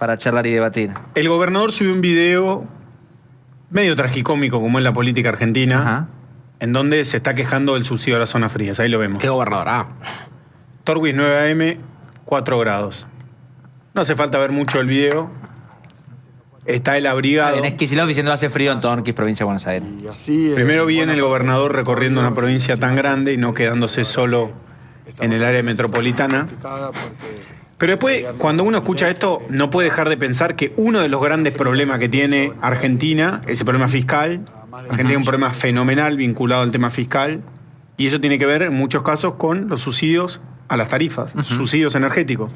para charlar y debatir. El gobernador subió un video medio tragicómico, como es la política argentina, Ajá. en donde se está quejando del subsidio a las zonas frías. Ahí lo vemos. ¿Qué gobernador? Torwis 9 AM, 4 grados. No hace falta ver mucho el video. Está el abrigado. En Kicillof diciendo hace frío en Torquís, provincia de Buenos Aires. Y así, Primero viene el gobernador recorriendo una provincia tan grande y no quedándose solo en el área metropolitana. Pero después, cuando uno escucha esto, no puede dejar de pensar que uno de los grandes problemas que tiene Argentina es el problema fiscal. Argentina tiene un problema fenomenal vinculado al tema fiscal. Y eso tiene que ver, en muchos casos, con los subsidios a las tarifas, subsidios energéticos.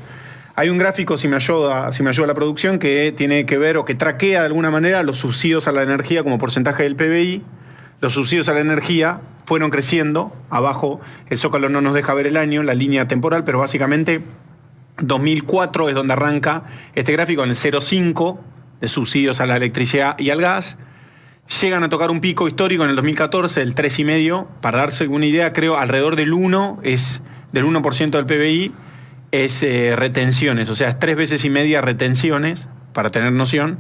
Hay un gráfico, si me ayuda la producción, que tiene que ver o que traquea de alguna manera los subsidios a la energía como porcentaje del PBI. Los subsidios a la energía fueron creciendo. Abajo, el zócalo no nos deja ver el año, la línea temporal, pero básicamente 2004 es donde arranca este gráfico, en el 0,5 de subsidios a la electricidad y al gas. Llegan a tocar un pico histórico en el 2014, el 3,5. Para darse una idea, creo alrededor del 1% del PBI es retenciones, o sea, es 3 veces y media retenciones, para tener noción.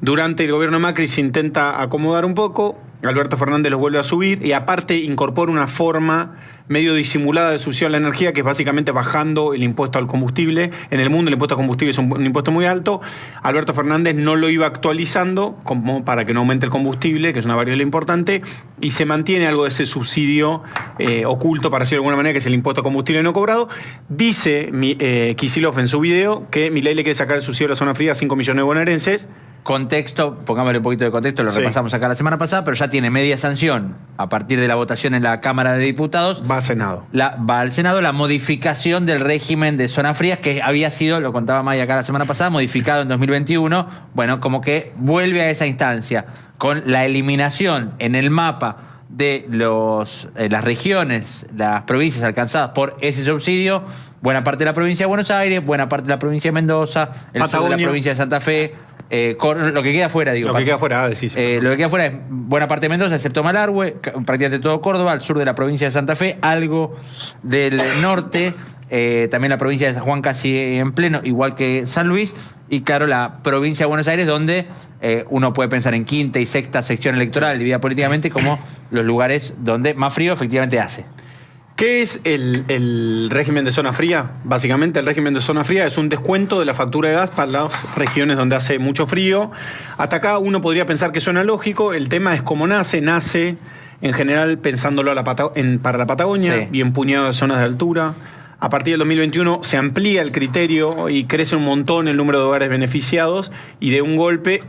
Durante el gobierno de Macri se intenta acomodar un poco, Alberto Fernández los vuelve a subir y aparte incorpora una forma medio disimulada de subsidio a la energía, que es básicamente bajando el impuesto al combustible. En el mundo el impuesto al combustible es un impuesto muy alto. Alberto Fernández no lo iba actualizando como para que no aumente el combustible, que es una variable importante, y se mantiene algo de ese subsidio oculto, para decirlo de alguna manera, que es el impuesto al combustible no cobrado. Dice Kicillof en su video que Milei le quiere sacar el subsidio a la zona fría a 5 millones de bonaerenses. Contexto, pongámosle un poquito de contexto, lo repasamos acá la semana pasada, pero ya tiene media sanción a partir de la votación en la Cámara de Diputados. Va al Senado. Va al Senado la modificación del régimen de zonas frías, que había sido, lo contaba Maya acá la semana pasada, modificado en 2021. Bueno, como que vuelve a esa instancia, con la eliminación en el mapa de las regiones, las provincias alcanzadas por ese subsidio, buena parte de la provincia de Buenos Aires, buena parte de la provincia de Mendoza, el sur de la provincia de Santa Fe, lo que queda afuera, digo. Lo que queda afuera, decís. Lo que queda afuera es buena parte de Mendoza, excepto Malargüe, prácticamente todo Córdoba, al sur de la provincia de Santa Fe, algo del norte, también la provincia de San Juan casi en pleno, igual que San Luis, y claro, la provincia de Buenos Aires, donde uno puede pensar en quinta y sexta sección electoral, dividida políticamente, como los lugares donde más frío efectivamente hace. ¿Qué es el régimen de zona fría? Básicamente el régimen de zona fría es un descuento de la factura de gas para las regiones donde hace mucho frío. Hasta acá uno podría pensar que suena lógico. El tema es cómo nace en general pensándolo para la Patagonia y en puñado de zonas de altura. A partir del 2021 se amplía el criterio y crece un montón el número de hogares beneficiados, y de un golpe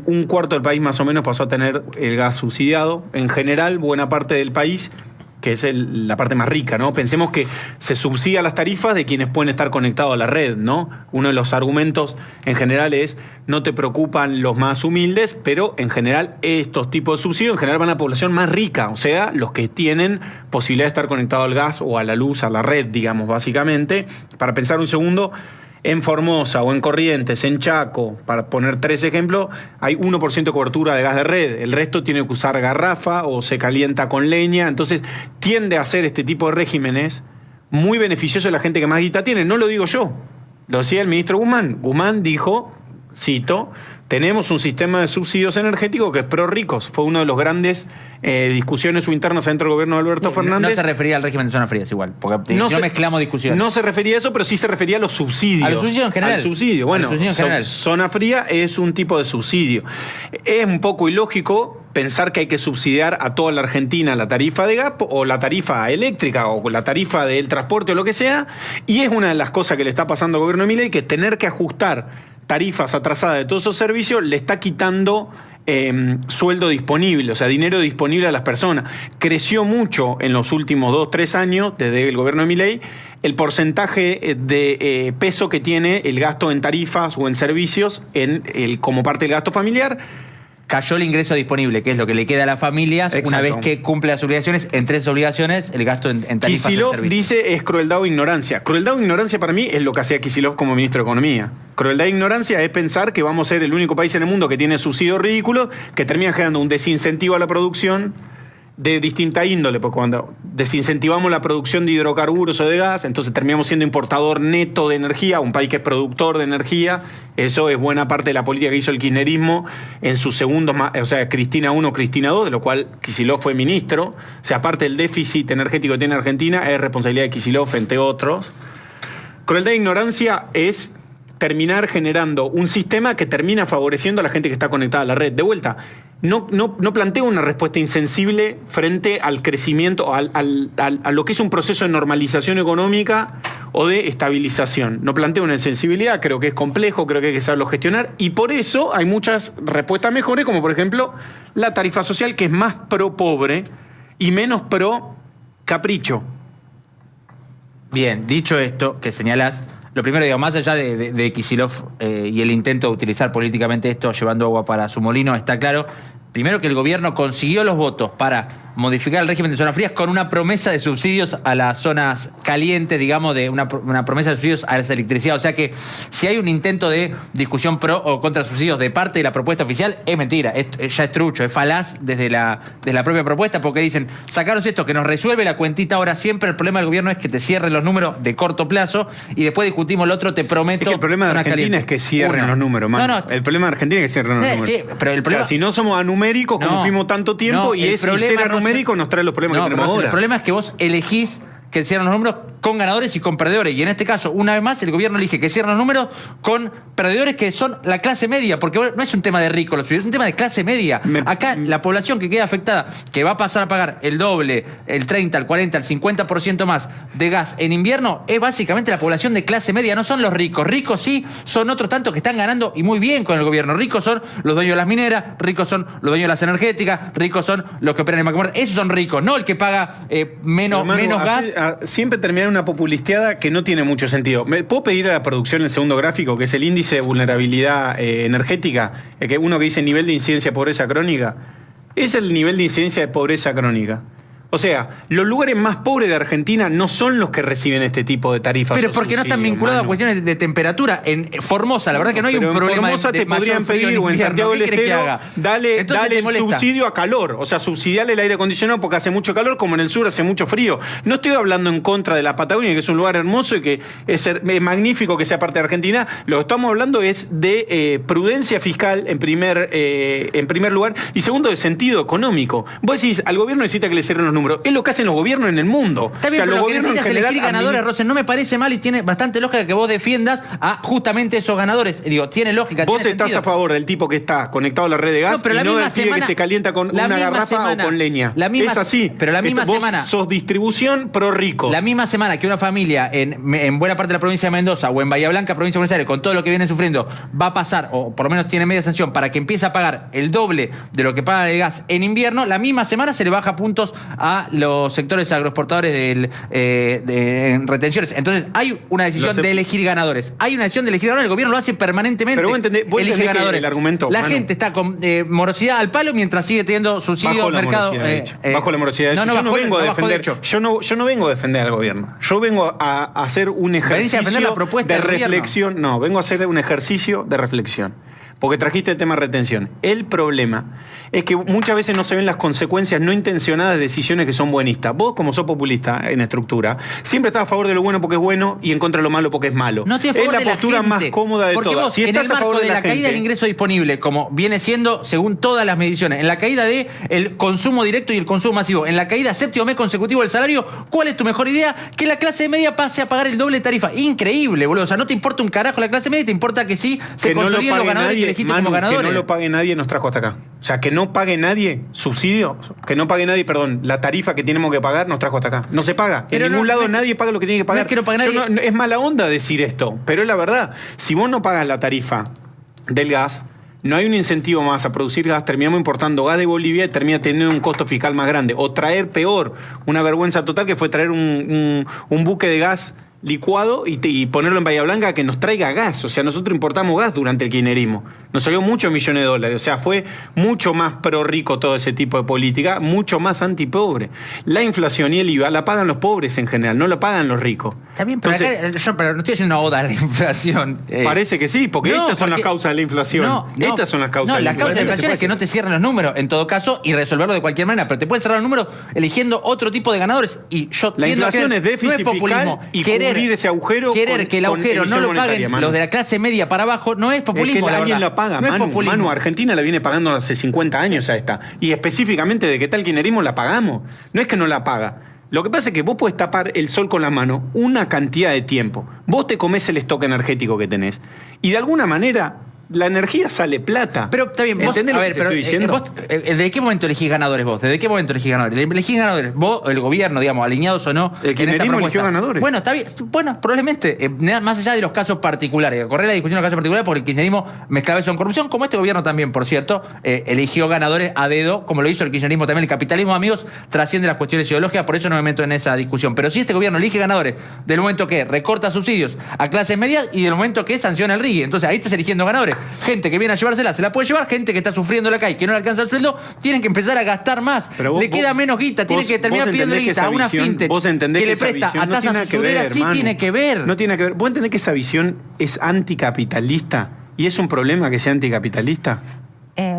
un cuarto del país más o menos pasó a tener el gas subsidiado. En general, buena parte del país, que es la parte más rica, ¿no? Pensemos que se subsidia las tarifas de quienes pueden estar conectados a la red, ¿no? Uno de los argumentos en general es: no te preocupan los más humildes, pero en general estos tipos de subsidios en general van a la población más rica, o sea, los que tienen posibilidad de estar conectados al gas o a la luz, a la red, digamos, básicamente. Para pensar un segundo, en Formosa o en Corrientes, en Chaco, para poner 3 ejemplos, hay 1% de cobertura de gas de red. El resto tiene que usar garrafa o se calienta con leña. Entonces tiende a ser este tipo de regímenes muy beneficioso a la gente que más guita tiene. No lo digo yo, lo decía el ministro Guzmán. Guzmán dijo, cito: tenemos un sistema de subsidios energéticos que es pro ricos. Fue una de las grandes discusiones internas dentro del gobierno de Alberto Fernández. No se refería al régimen de zonas frías igual, porque no mezclamos discusiones. No se refería a eso, pero sí se refería a los subsidios. A los subsidios en general. Al subsidio. Bueno, en general. Zona fría es un tipo de subsidio. Es un poco ilógico pensar que hay que subsidiar a toda la Argentina la tarifa de gas o la tarifa eléctrica o la tarifa del transporte o lo que sea. Y es una de las cosas que le está pasando al gobierno de Milei, que tener que ajustar tarifas atrasadas de todos esos servicios le está quitando sueldo disponible, o sea, dinero disponible a las personas. Creció mucho en los últimos 2-3 años, desde el gobierno de Milei, el porcentaje de peso que tiene el gasto en tarifas o en servicios como parte del gasto familiar. Cayó el ingreso disponible, que es lo que le queda a las familias. Exacto. Una vez que cumple las obligaciones, entre esas obligaciones, el gasto en tarifas. Kicillof dice es crueldad o ignorancia. Crueldad o ignorancia para mí es lo que hacía Kicillof como ministro de Economía. Crueldad e ignorancia es pensar que vamos a ser el único país en el mundo que tiene subsidios ridículos que terminan generando un desincentivo a la producción de distinta índole, porque cuando desincentivamos la producción de hidrocarburos o de gas, entonces terminamos siendo importador neto de energía, un país que es productor de energía. Eso es buena parte de la política que hizo el kirchnerismo en sus segundos, o sea, Cristina I, Cristina II, de lo cual Kicillof fue ministro. O sea, aparte del déficit energético que tiene Argentina, es responsabilidad de Kicillof, entre otros. Crueldad e ignorancia es terminar generando un sistema que termina favoreciendo a la gente que está conectada a la red. De vuelta, no planteo una respuesta insensible frente al crecimiento, a lo que es un proceso de normalización económica o de estabilización. No planteo una insensibilidad, creo que es complejo, creo que hay que saberlo gestionar, y por eso hay muchas respuestas mejores, como por ejemplo la tarifa social, que es más pro pobre y menos pro capricho. Bien, dicho esto, que señalás, lo primero, digo, más allá de Kicillof y el intento de utilizar políticamente esto llevando agua para su molino, está claro, primero que el gobierno consiguió los votos para modificar el régimen de zonas frías con una promesa de subsidios a las zonas calientes, digamos, de una promesa de subsidios a esa electricidad. O sea que si hay un intento de discusión pro o contra subsidios de parte de la propuesta oficial, es mentira, ya es trucho, es falaz desde la propia propuesta, porque dicen, sacaros esto que nos resuelve la cuentita ahora siempre, el problema del gobierno es que te cierren los números de corto plazo y después discutimos el otro, te prometo. Es que el problema de Argentina es que cierren los números, man. No, el problema de Argentina es que cierren los números. Sí, pero el problema, o sea, si no somos anuméricos, como fuimos tanto tiempo, y ese ser anumérico nos trae los problemas que tenemos ahora. El problema es que vos elegís que cierran los números con ganadores y con perdedores. Y en este caso, una vez más, el gobierno elige que cierran los números con perdedores que son la clase media, porque no es un tema de ricos los subsidios, es un tema de clase media. Acá la población que queda afectada, que va a pasar a pagar el doble, el 30, el 40, el 50% más de gas en invierno, es básicamente la población de clase media, no son los ricos. Ricos sí son otros tantos que están ganando y muy bien con el gobierno. Ricos son los dueños de las mineras, ricos son los dueños de las energéticas, ricos son los que operan en Macomar. Esos son ricos, no el que paga menos gas. Siempre termina una populisteada que no tiene mucho sentido. ¿Me puedo pedir a la producción el segundo gráfico, que es el índice de vulnerabilidad energética? Que uno que dice nivel de incidencia de pobreza crónica. Es el nivel de incidencia de pobreza crónica. O sea, los lugares más pobres de Argentina no son los que reciben este tipo de tarifas. Pero porque no están vinculados a cuestiones de temperatura. En Formosa, la verdad que no hay un problema. En Formosa te podrían pedir, o en Santiago del Estero, dale el subsidio a calor. O sea, subsidiarle el aire acondicionado porque hace mucho calor, como en el sur hace mucho frío. No estoy hablando en contra de la Patagonia, que es un lugar hermoso y que es magnífico que sea parte de Argentina. Lo que estamos hablando es de prudencia fiscal, en primer lugar, y segundo, de sentido económico. Vos decís, al gobierno necesita que le cierren los números. Es lo que hacen los gobiernos en el mundo. Está bien, pero lo que necesitas es elegir ganadores, Rosen. No me parece mal y tiene bastante lógica que vos defiendas a justamente esos ganadores. Digo, tiene lógica. Vos estás a favor del tipo que está conectado a la red de gas, pero y no del pibe que se calienta con una garrafa o con leña. Es así. Pero la misma semana. Vos sos distribución pro rico. La misma semana que una familia en buena parte de la provincia de Mendoza o en Bahía Blanca, provincia de Buenos Aires, con todo lo que vienen sufriendo, va a pasar, o por lo menos tiene media sanción, para que empiece a pagar el doble de lo que paga el gas en invierno, la misma semana se le baja puntos a los sectores agroexportadores en retenciones. Entonces, hay una decisión de elegir ganadores. Hay una decisión de elegir ganadores. El gobierno lo hace permanentemente. Pero vos elige ganadores. El argumento, la gente está con morosidad al palo mientras sigue teniendo subsidio al mercado. Bajo la morosidad de hecho. Yo no vengo a defender. Yo no vengo a defender al gobierno. Yo vengo a hacer un ejercicio de reflexión. No, vengo a hacer un ejercicio de reflexión. Porque trajiste el tema de retención. El problema es que muchas veces no se ven las consecuencias no intencionadas de decisiones que son buenistas. Vos, como sos populista en estructura, siempre estás a favor de lo bueno porque es bueno y en contra de lo malo porque es malo. No estoy a favor es la postura más cómoda de todas. Vos, si estás en el marco de la caída del ingreso disponible, como viene siendo según todas las mediciones, en la caída del consumo directo y el consumo masivo, en la caída séptimo mes consecutivo del salario, ¿cuál es tu mejor idea? Que la clase media pase a pagar el doble de tarifa. Increíble, boludo. O sea, no te importa un carajo la clase media, te importa que sí se consoliden los ganadores y elegiste como ganadores. Que no lo pague nadie nos trajo hasta acá. O sea, que no pague nadie subsidio, que no pague nadie, perdón, la tarifa que tenemos que pagar nos trajo hasta acá. No se paga. Pero en ningún lado nadie paga lo que tiene que pagar. No es que no pague nadie. Es mala onda decir esto, pero es la verdad. Si vos no pagas la tarifa del gas, no hay un incentivo más a producir gas, terminamos importando gas de Bolivia y termina teniendo un costo fiscal más grande. O traer peor, una vergüenza total que fue traer un buque de gas licuado y ponerlo en Bahía Blanca que nos traiga gas. O sea, nosotros importamos gas durante el kirchnerismo. Nos salió muchos millones de dólares. O sea, fue mucho más pro rico todo ese tipo de política, mucho más antipobre. La inflación y el IVA la pagan los pobres en general, no la pagan los ricos. También, pero, Entonces, pero no estoy haciendo una oda a la inflación. Parece que sí, porque estas son las causas de la inflación. Estas son las causas de la inflación. La causa de la inflación es que no te cierren los números, en todo caso, y resolverlo de cualquier manera. Pero te pueden cerrar los números eligiendo otro tipo de ganadores. Y yo la inflación es déficit fiscal y cubrir ese agujero. Querer que el agujero no lo paguen los de la clase media para abajo no es populismo. Es que alguien lo paga, no Manu, Argentina la viene pagando hace 50 años a esta. Y específicamente de que tal kirchnerismo la pagamos. No es que no la paga. Lo que pasa es que vos podés tapar el sol con la mano una cantidad de tiempo. Vos te comés el stock energético que tenés. Y de alguna manera la energía sale plata. Pero está bien, vos, ¿entendés lo que te estoy diciendo? ¿Desde qué momento elegís ganadores vos? ¿Desde qué momento elegís ganadores? ¿Elegís ganadores vos, el gobierno, digamos, alineados o no? El kirchnerismo eligió ganadores. Bueno, está bien. Bueno, probablemente, más allá de los casos particulares, correr la discusión de los casos particulares, porque el kirchnerismo mezclaba eso con corrupción, como este gobierno también, por cierto, eligió ganadores a dedo, como lo hizo el kirchnerismo también. El capitalismo, amigos, trasciende las cuestiones ideológicas, por eso no me meto en esa discusión. Pero si este gobierno elige ganadores del momento que recorta subsidios a clases medias y del momento que sanciona el RIGI, entonces ahí estás eligiendo ganadores. Gente que viene a llevársela, se la puede llevar, gente que está sufriendo la calle, que no le alcanza el sueldo, tienen que empezar a gastar más. Le queda menos guita, tienen que terminar pidiendo guita a una fintech que le presta a tasas usureras, sí tiene que ver. No tiene que ver. ¿Vos entendés que esa visión es anticapitalista? ¿Y es un problema que sea anticapitalista?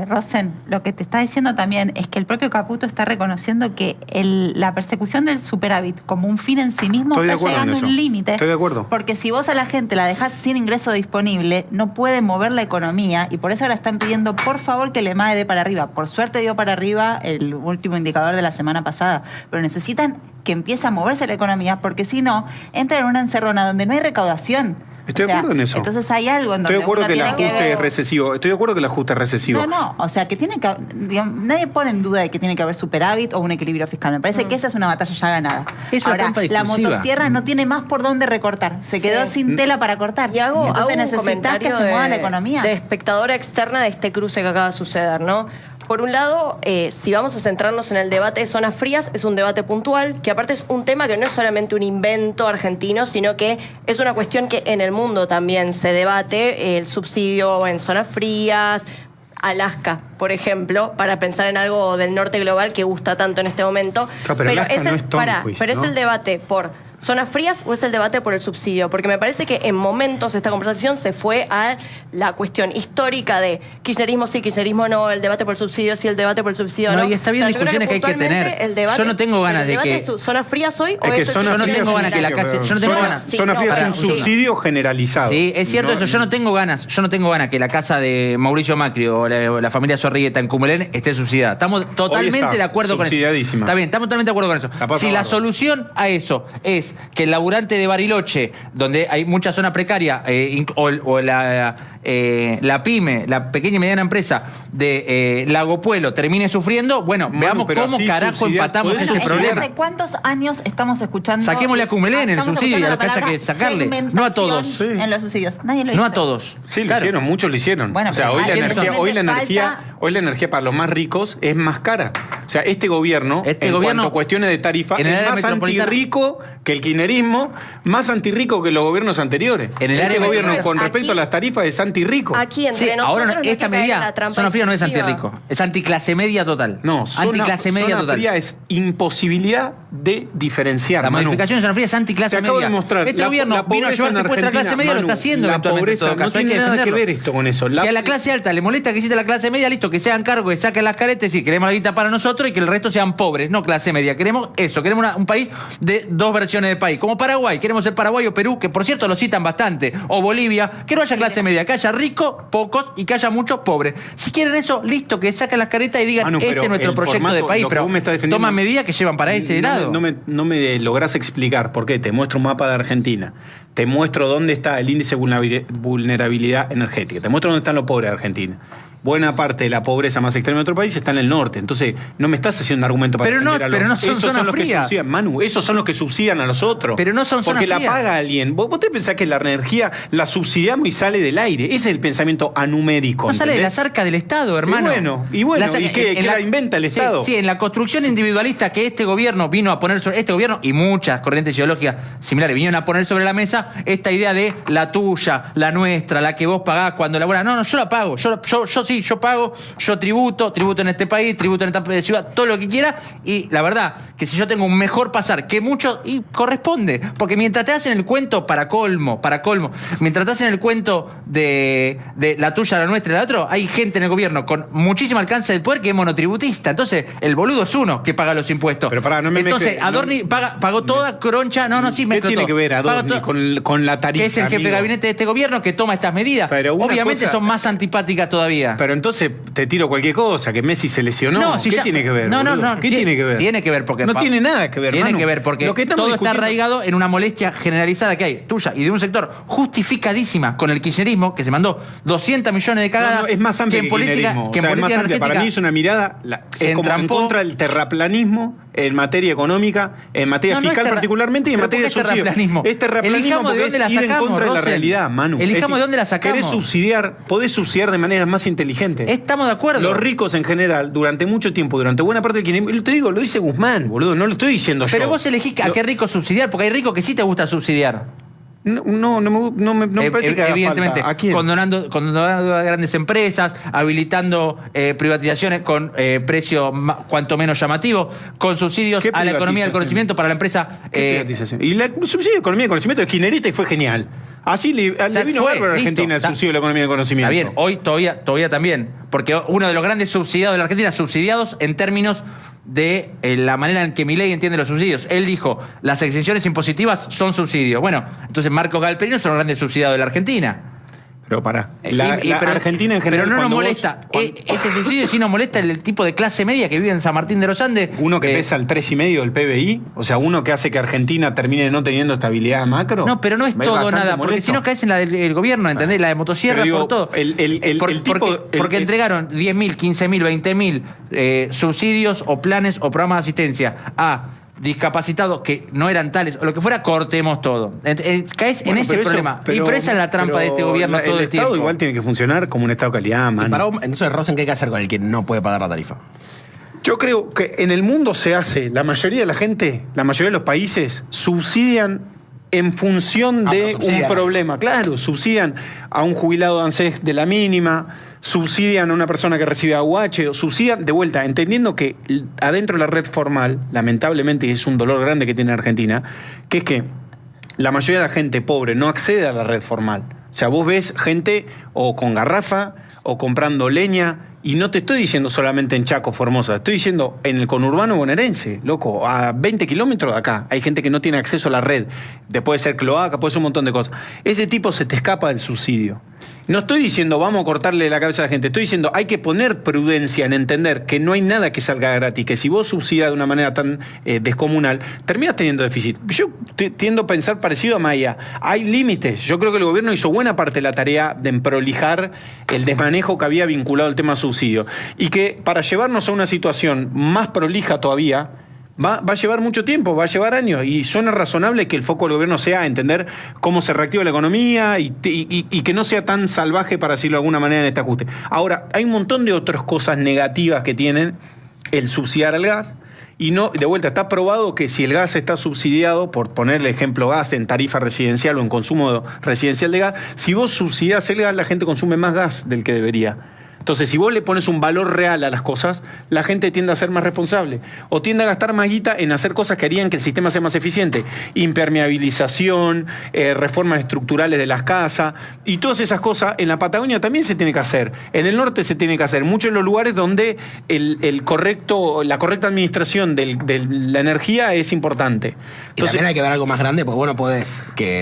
Rosen, lo que te está diciendo también es que el propio Caputo está reconociendo que la persecución del superávit como un fin en sí mismo está llegando a un límite. Estoy de acuerdo. Porque si vos a la gente la dejás sin ingreso disponible, no puede mover la economía y por eso ahora están pidiendo, por favor, que el EMAE dé para arriba. Por suerte dio para arriba el último indicador de la semana pasada, pero necesitan que empiece a moverse la economía porque si no, entra en una encerrona donde no hay recaudación. Estoy de acuerdo en eso. Entonces hay algo en donde Estoy de acuerdo que el ajuste es recesivo. Estoy de acuerdo que el ajuste es recesivo. No, o sea, que tiene que digamos, nadie pone en duda de que tiene que haber superávit o un equilibrio fiscal. Me parece que esa es una batalla ya ganada. Ahora, la motosierra no tiene más por dónde recortar. Se quedó sin tela para cortar. Y entonces necesitas que se mueva la economía. De espectadora externa de este cruce que acaba de suceder, ¿no? Por un lado, si vamos a centrarnos en el debate de zonas frías, es un debate puntual, que aparte es un tema que no es solamente un invento argentino, sino que es una cuestión que en el mundo también se debate, el subsidio en zonas frías, Alaska, por ejemplo, para pensar en algo del norte global que gusta tanto en este momento. Pero es el debate por zonas frías o es el debate por el subsidio, porque me parece que en momentos esta conversación se fue a la cuestión histórica de kirchnerismo sí, kirchnerismo no, el debate por el subsidio sí, el debate por el subsidio no. Y está bien, discusiones que hay que tener. Yo no tengo ganas de que zonas frías hoy o es yo no tengo ganas que la clase, yo no tengo ganas. Zonas frías es un subsidio generalizado. Sí, es cierto eso. Yo no tengo ganas que la casa de Mauricio Macri o la familia Zorrigueta en Cumelén esté subsidiada. Estamos totalmente de acuerdo con eso. Está bien, estamos totalmente de acuerdo con eso. Si la solución a eso es que el laburante de Bariloche, donde hay mucha zona precaria, o la pyme, la pequeña y mediana empresa de Lago Puelo termine sufriendo, bueno, veamos cómo carajo empatamos ese problema. ¿Hace cuántos años estamos escuchando? Saquémosle a Cumelén el subsidio y a lo que haya que sacarle. No a todos. En los subsidios. Nadie lo hizo. No a todos. Sí, lo hicieron, muchos lo hicieron. Bueno, o sea, hoy la energía para los más ricos es más cara. O sea, este gobierno, cuanto a cuestiones de tarifa, es más antirrico que el kirchnerismo, más antirrico que los gobiernos anteriores. Este gobierno, con respecto a las tarifas, es antirrico. Aquí entre nosotros ahora esta medida, zona fría no es antirrico, es anticlase media total. No, anticlase media zona fría es imposibilidad de diferenciar. La modificación de zona fría es anticlase media. Te acabo de mostrar. Este gobierno vino a llevarse puesta la clase media, lo está haciendo eventualmente en todo caso. No tiene nada que ver esto con eso. Si a la clase alta le molesta que exista la clase media, listo, que se hagan cargo, que saquen las caretas y queremos la guita para nosotros y que el resto sean pobres, no clase media. Queremos eso, queremos un país de dos versiones de país. Como Paraguay, queremos ser Paraguay o Perú, que por cierto lo citan bastante, o Bolivia, que no haya clase media, que haya ricos, pocos y que haya muchos pobres. Si quieren eso, listo, que saquen las caretas y digan, este es nuestro proyecto de país, pero toman medidas que llevan para ese lado. No me lográs explicar por qué. Te muestro un mapa de Argentina, te muestro dónde está el índice de vulnerabilidad energética, te muestro dónde están los pobres de Argentina. buena parte de la pobreza más extrema de nuestro país está en el norte. Entonces, no me estás haciendo un argumento para defender a los... pero no son esos zonas son los que frías. subsidian, Manu, esos son los que subsidian a los otros. Pero no son zonas Porque la frías. paga alguien. ¿Vos te pensás que la energía la subsidiamos y sale del aire? Ese es el pensamiento anumérico. No sale de ¿entendés? las arcas del Estado, hermano. Y bueno, ¿y qué la inventa el Estado? Sí, en la construcción individualista que este gobierno vino a poner sobre... Este gobierno y muchas corrientes ideológicas similares vinieron a poner sobre la mesa esta idea de la tuya, la nuestra, la que vos pagás cuando laburás. No, yo la pago. Yo pago, yo tributo en este país, tributo en esta ciudad, todo lo que quiera. Y la verdad, que si yo tengo un mejor pasar que muchos, y corresponde. Porque mientras te hacen el cuento, para colmo, mientras te hacen el cuento de la tuya, la nuestra y la otra, hay gente en el gobierno con muchísimo alcance del poder que es monotributista. Entonces, el boludo es uno que paga los impuestos. Pero pará, no me Entonces, mezcle, Adorni pagó toda croncha. Sí, ¿Qué tiene que ver Adorni con la tarifa? Que es el jefe de gabinete de este gobierno que toma estas medidas. Pero obviamente son más antipáticas todavía. Pero entonces te tiro cualquier cosa, que Messi se lesionó. Si ¿Qué ya- tiene que ver? No, boludo? ¿Qué tiene que ver? Tiene que ver porque... No tiene nada que ver, Tiene Manu. que ver porque Lo que estamos todo está discutiendo- arraigado en una molestia generalizada que hay, tuya y de un sector justificadísima con el kirchnerismo, que se mandó 200 millones de cagadas. No, es más amplio que en política, kirchnerismo. que O sea, en es más política amplia. Para energética mí es una mirada se es como en entrampó. contra del terraplanismo en materia económica, en materia No, no es fiscal particularmente y en pero materia ¿por qué social. terraplanismo? Es terraplanismo Elijamos de porque dónde la es ir en sacamos, contra de la Rosel. realidad, Manu. Elijamos de dónde la sacamos. Querés subsidiar, podés subsidiar de manera más inteligente. Estamos de acuerdo. Los ricos en general, durante mucho tiempo, durante buena parte del kirchnerismo, te digo, lo dice Guzmán, boludo, no lo estoy diciendo yo. Pero vos elegís a qué rico subsidiar, porque hay ricos que sí te gusta subsidiar. No me parece que haga evidentemente, falta. ¿A quién? condonando a grandes empresas, habilitando privatizaciones con precio cuanto menos llamativo, con subsidios ¿Qué a la economía del privatización? conocimiento para la empresa. ¿Qué privatización? Y la subsidio de economía del conocimiento es kirchnerista y fue genial. Así le vino fue, bárbaro a Argentina el listo. subsidio de la economía del conocimiento. Está bien, hoy todavía también, porque uno de los grandes subsidiados de la Argentina, subsidiados en términos de la manera en que Milei entiende los subsidios. Él dijo, las exenciones impositivas son subsidios. Bueno, entonces Marcos Galperino son los grandes subsidiados de la Argentina. Pero pará. Pero Argentina en general. Pero no nos cuando molesta. vos- Ese subsidio sí nos molesta el tipo de clase media que vive en San Martín de los Andes. uno que pesa el 3,5 del PBI, o sea, uno que hace que Argentina termine no teniendo estabilidad macro. No, pero no es todo bastante nada, porque molesto. si no caes en la del gobierno, ¿entendés? La de motosierra, Pero digo, por todo. Porque entregaron 10.000, 15.000, 20.000 subsidios o planes o programas de asistencia a discapacitados que no eran tales, o lo que fuera, cortemos todo. Caes en Bueno, ese pero eso- problema. Y por esa es la trampa de este pero gobierno todo el Estado tiempo. igual tiene que funcionar como un Estado de calidad, Y man. para vos, entonces, Rosen, ¿qué hay que hacer con el que no puede pagar la tarifa? Yo creo que en el mundo se hace, la mayoría de la gente, la mayoría de los países subsidian en función pero de subsidian. un problema. Claro, subsidian a un jubilado de ANSES de la mínima, subsidian a una persona que recibe aguache, o subsidian de vuelta, entendiendo que adentro de la red formal, lamentablemente es un dolor grande que tiene Argentina, que es que la mayoría de la gente pobre no accede a la red formal. O sea, vos ves gente o con garrafa o comprando leña, y no te estoy diciendo solamente en Chaco, Formosa, estoy diciendo en el conurbano bonaerense, loco, a 20 kilómetros de acá. Hay gente que no tiene acceso a la red. Puede ser cloaca, puede ser un montón de cosas. Ese tipo se te escapa del subsidio. No estoy diciendo vamos a cortarle la cabeza a la gente, estoy diciendo hay que poner prudencia en entender que no hay nada que salga gratis, que si vos subsidias de una manera tan descomunal, terminas teniendo déficit. Yo tiendo a pensar parecido a Maya. Hay límites. Yo creo que el gobierno hizo buena parte de la tarea de prolijar el desmanejo que había vinculado al tema subsidio. Y que para llevarnos a una situación más prolija todavía, va a llevar mucho tiempo, va a llevar años, y suena razonable que el foco del gobierno sea entender cómo se reactiva la economía y que no sea tan salvaje, para decirlo de alguna manera, en este ajuste. Ahora, hay un montón de otras cosas negativas que tienen el subsidiar al gas. Y no, de vuelta, está probado que si el gas está subsidiado, por ponerle ejemplo gas en tarifa residencial o en consumo residencial de gas, si vos subsidiás el gas, la gente consume más gas del que debería. Entonces, si vos le pones un valor real a las cosas, la gente tiende a ser más responsable. O tiende a gastar más guita en hacer cosas que harían que el sistema sea más eficiente. Impermeabilización, reformas estructurales de las casas, y todas esas cosas en la Patagonia también se tiene que hacer. En el norte se tiene que hacer. Muchos de los lugares donde la correcta administración de la energía es importante. Y también hay que ver algo más grande, porque vos no podés que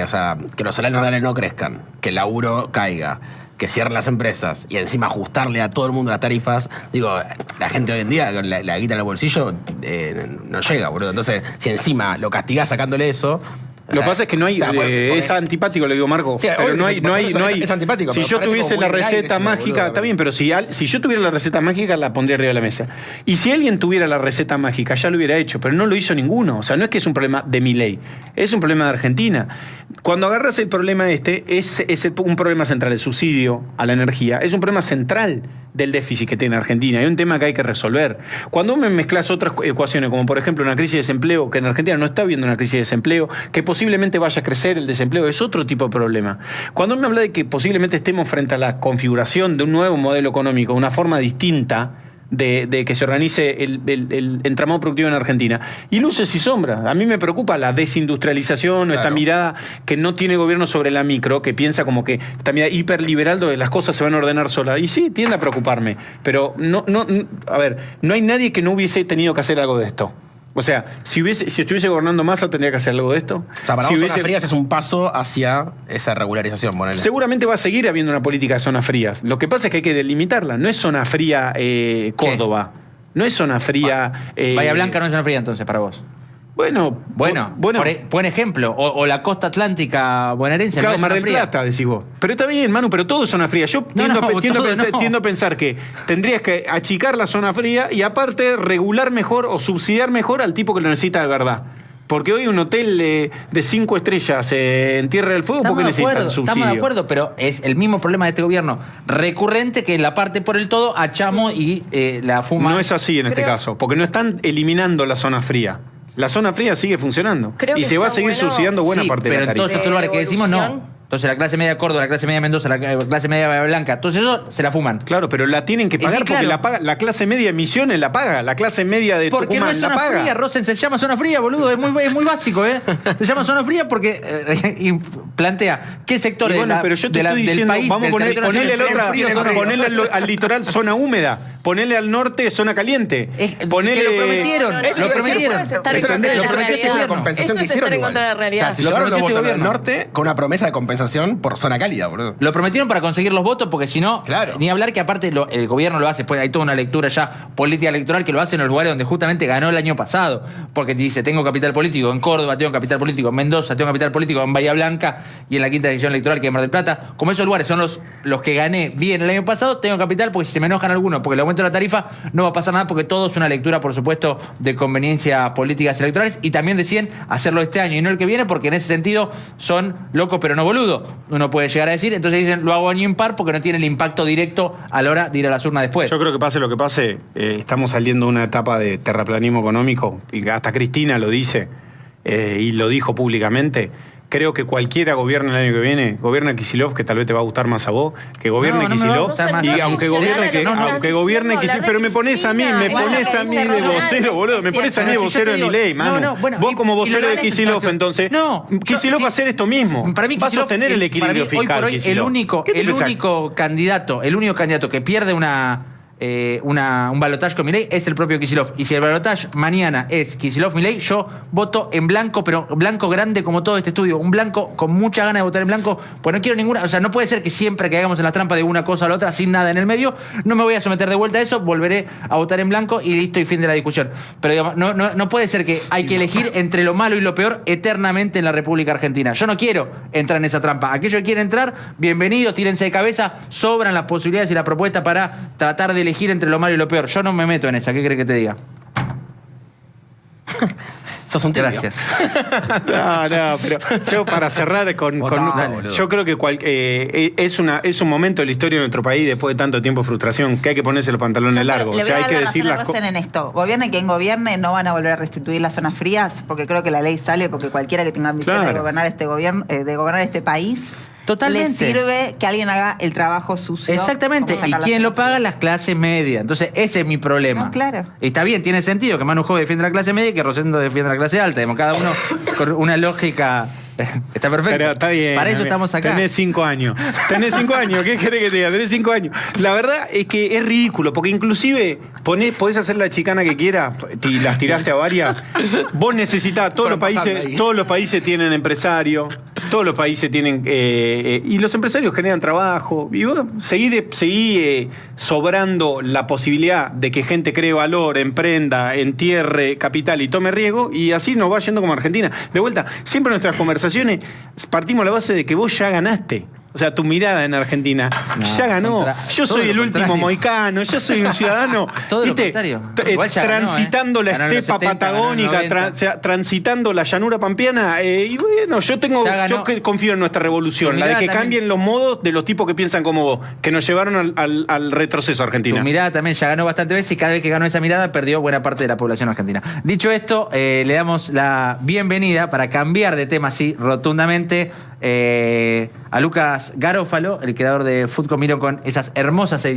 los salarios reales no crezcan, que el laburo caiga, que cierren las empresas y encima ajustarle a todo el mundo las tarifas. Digo, la gente hoy en día con la guita en el bolsillo no llega, boludo. Entonces, si encima lo castigás sacándole eso, Lo que pasa es que no hay, O sea, porque- es antipático, le digo Marco, Sí, pero obvio no que hay, es no hay, antipático, no hay. es antipático, Si pero yo parece tuviese como la muy al aire, receta ese mágica, boludo. está bien, pero si yo tuviera la receta mágica, la pondría arriba de la mesa. Y si alguien tuviera la receta mágica, ya lo hubiera hecho, pero no lo hizo ninguno. O sea, no es que es un problema de Milei, es un problema de Argentina. Cuando agarras el problema un problema central, el subsidio a la energía, es un problema central del déficit que tiene Argentina. Hay un tema que hay que resolver. Cuando me mezclas otras ecuaciones, como por ejemplo una crisis de desempleo, que en Argentina no está habiendo una crisis de desempleo, que posiblemente vaya a crecer el desempleo, es otro tipo de problema. Cuando me habla de que posiblemente estemos frente a la configuración de un nuevo modelo económico, una forma distinta de que se organice el entramado productivo en Argentina. Y luces y sombras. A mí me preocupa la desindustrialización o esta Claro. mirada que no tiene gobierno sobre la micro, que piensa como que esta mirada hiperliberal donde las cosas se van a ordenar solas. Y sí, tiende a preocuparme. Pero a ver, no hay nadie que no hubiese tenido que hacer algo de esto. O sea, si estuviese gobernando Massa, tendría que hacer algo de esto. O sea, para Si vos hubiese- Zonas Frías es un paso hacia esa regularización, ponele. Seguramente va a seguir habiendo una política de zonas frías. Lo que pasa es que hay que delimitarla. No es zona fría Córdoba. No es zona fría. Bahía Blanca no es zona fría entonces para vos. Bueno, Buen ejemplo. O la costa atlántica bonaerense. claro, no es Mar zona del fría. Plata, decís vos. Pero está bien, Manu, pero todo es zona fría. Yo tiendo a pensar que tendrías que achicar la zona fría y aparte regular mejor o subsidiar mejor al tipo que lo necesita de verdad. Porque hoy un hotel de 5 estrellas en Tierra del Fuego, ¿por qué necesita el subsidio? Estamos de acuerdo, pero es el mismo problema de este gobierno recurrente, que es la parte por el todo a Chamo y la fuma. No es así en este Creo- caso, porque no están eliminando la zona fría. La zona fría sigue funcionando. Creo Y que se va a está seguir bueno. subsidiando buena Sí, parte de pero la en todos tarifa. estos lugares que decimos no. Devolución. Entonces la clase media de Córdoba, la clase media de Mendoza, la clase media de Bahía Blanca, entonces eso se la fuman. Claro, pero la tienen que Y sí, pagar porque claro. la clase media de Misiones la paga, la clase media de Porque no Tucumán es la zona paga. fría, Rosen, se llama zona fría, boludo, es muy básico, ¿eh? Se llama zona fría porque plantea qué sectores Y bueno, pero yo te estoy del diciendo, país, vamos a del territorio ponerle nacional, ponerle al litoral zona húmeda, ponerle al norte zona caliente. Que lo prometieron, Eso lo es prometieron. estar en Eso contra de lo la prometió realidad. la compensación Eso que es estar hicieron en igual. contra de la O sea, realidad. si Lo llevaron los prometió votos este del gobierno. norte con una promesa de compensación por zona cálida, boludo. Lo prometieron para conseguir los votos, porque si no, Claro. ni hablar que aparte el gobierno lo hace, pues hay toda una lectura ya política electoral que lo hace en los lugares donde justamente ganó el año pasado, porque te dice, tengo capital político en Córdoba, tengo capital político en Mendoza, tengo capital político en Bahía Blanca y en la quinta edición electoral que es Mar del Plata. Como esos lugares son los que gané bien el año pasado, tengo capital, porque si se me enojan algunos porque le aumento la tarifa, no va a pasar nada, porque todo es una lectura, por supuesto, de conveniencia políticas electorales, y también decían hacerlo este año y no el que viene, porque en ese sentido son locos pero no boludos, uno puede llegar a decir. Entonces dicen, lo hago año impar porque no tiene el impacto directo a la hora de ir a las urnas después. Yo creo que pase lo que pase, estamos saliendo de una etapa de terraplanismo económico, y hasta Cristina lo dice, y lo dijo públicamente. Creo que cualquiera gobierne el año que viene, gobierna Kicillof, que tal vez te va a gustar más a vos, que gobierne No, no me va a Kicillof, gustar más. y No aunque funciona, gobierne, no, no, aunque gobierne estás Kicillof, diciendo pero me pones a mí, hablar de Cristina. de Bueno, vocero, boludo, me pones a mí de Pero si yo vocero te de digo- mi ley, mano. No, bueno, Vos como y lo vocero legal de es Kicillof, situación. entonces, No, Kicillof sí, va a hacer esto mismo, Para mí, va a Kicillof, sostener el equilibrio para mí, fiscal. Hoy por hoy, Kicillof. el ¿Qué te pensás? único candidato que pierde un balotaje con Milei es el propio Kicillof. Y si el balotaje mañana es Kicillof-Milei, yo voto en blanco, pero blanco grande como todo este estudio. Un blanco con mucha ganas de votar en blanco, pues no quiero ninguna. O sea, no puede ser que siempre que hagamos en las trampas de una cosa a la otra sin nada en el medio, no me voy a someter de vuelta a eso, volveré a votar en blanco y listo, y fin de la discusión. Pero digamos, no puede ser que hay que elegir entre lo malo y lo peor eternamente en la República Argentina. Yo no quiero entrar en esa trampa. Aquellos que quieren entrar, bienvenidos, tírense de cabeza, sobran las posibilidades y la propuesta para tratar de elegir entre lo malo y lo peor. Yo no me meto en esa. ¿Qué crees que te diga? Sos un tibio. Gracias. No, pero yo para cerrar Boludo. yo creo que es un momento de la historia de nuestro país, después de tanto tiempo de frustración, que hay que ponerse los pantalones largos. Le O voy sea, a hay dar que la decir razón a las cosas. Rosen en esto. Gobierne quien gobierne, no van a volver a restituir las zonas frías, porque creo que la ley sale porque cualquiera que tenga ambición de Claro. gobernar este gobierno, de gobernar este país, Totalmente. le sirve que alguien haga el trabajo sucio. Exactamente. como ¿Y sacar las quién lo zonas paga? frías. Las clases medias. Entonces, ese es mi problema. No, claro. Y está bien, tiene sentido que Manu Jove defienda la clase media y que Rosendo defienda la clase alta. Digamos, cada uno con una lógica. Está perfecto. Pero está bien. Para eso está bien. estamos acá. Tenés 5 años. ¿Qué querés que te diga? Tenés 5 años. La verdad es que es ridículo, porque inclusive podés hacer la chicana que quieras y las tiraste a varias. Vos necesitas, todos Fueron pasando ahí. los países tienen empresarios, Todos los países tienen... y los empresarios generan trabajo. Y vos seguí sobrando la posibilidad de que gente cree valor, emprenda, entierre capital y tome riesgo, y así nos va yendo como Argentina. De vuelta, siempre en nuestras conversaciones partimos la base de que vos ya ganaste. O sea, tu mirada en Argentina ya ganó. Yo soy el último moicano, yo soy un ciudadano, Todo lo ¿viste? contrario. Igual ya Transitando ganó, la ganó en los estepa 70, patagónica, ganó en los 90. transitando la llanura pampeana. Y bueno, yo confío en nuestra revolución, la de que cambien los modos de los tipos que piensan como vos, que nos llevaron al retroceso a Argentina. Tu mirada también ya ganó bastante veces y cada vez que ganó esa mirada perdió buena parte de la población argentina. Dicho esto, le damos la bienvenida para cambiar de tema así rotundamente a Lucas Garófalo, el creador de Food Comiro, con esas hermosas ediciones.